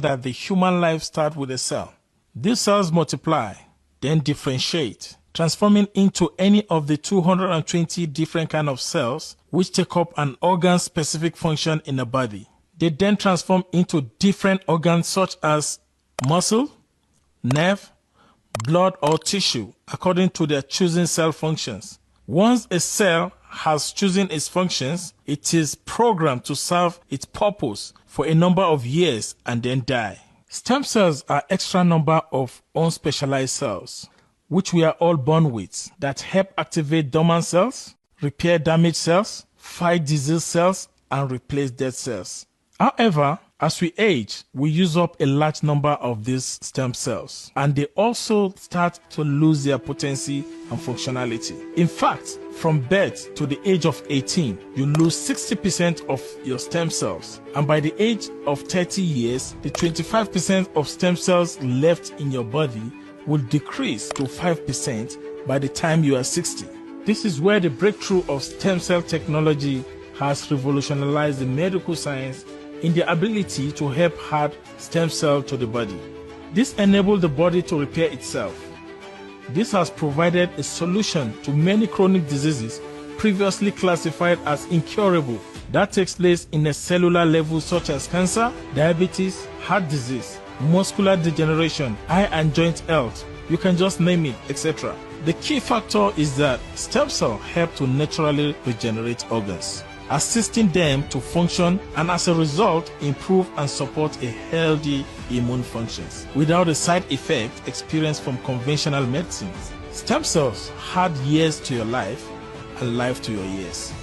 that the human life starts with a cell. These cells multiply, then differentiate, transforming into any of the 220 different kinds of cells which take up an organ-specific function in the body. They then transform into different organs such as muscle, nerve, blood, or tissue according to their chosen cell functions. Once a cell has chosen its functions, it is programmed to serve its purpose for a number of years and then die. Stem cells are extra number of unspecialized cells, which we are all born with, that help activate dormant cells, repair damaged cells, fight disease cells, and replace dead cells. However, as we age, we use up a large number of these stem cells, and they also start to lose their potency and functionality. In fact, from birth to the age of 18, you lose 60% of your stem cells, and by the age of 30 years, the 25% of stem cells left in your body will decrease to 5% by the time you are 60. This is where the breakthrough of stem cell technology has revolutionized the medical science in the ability to help add stem cells to the body. This enables the body to repair itself. This has provided a solution to many chronic diseases previously classified as incurable. That takes place in a cellular level such as cancer, diabetes, heart disease, muscular degeneration, eye and joint health, you can just name it, etc. The key factor is that stem cells help to naturally regenerate organs, assisting them to function and as a result improve and support a healthy immune functions without the side effect experienced from conventional medicines. Stem cells add years to your life and life to your years.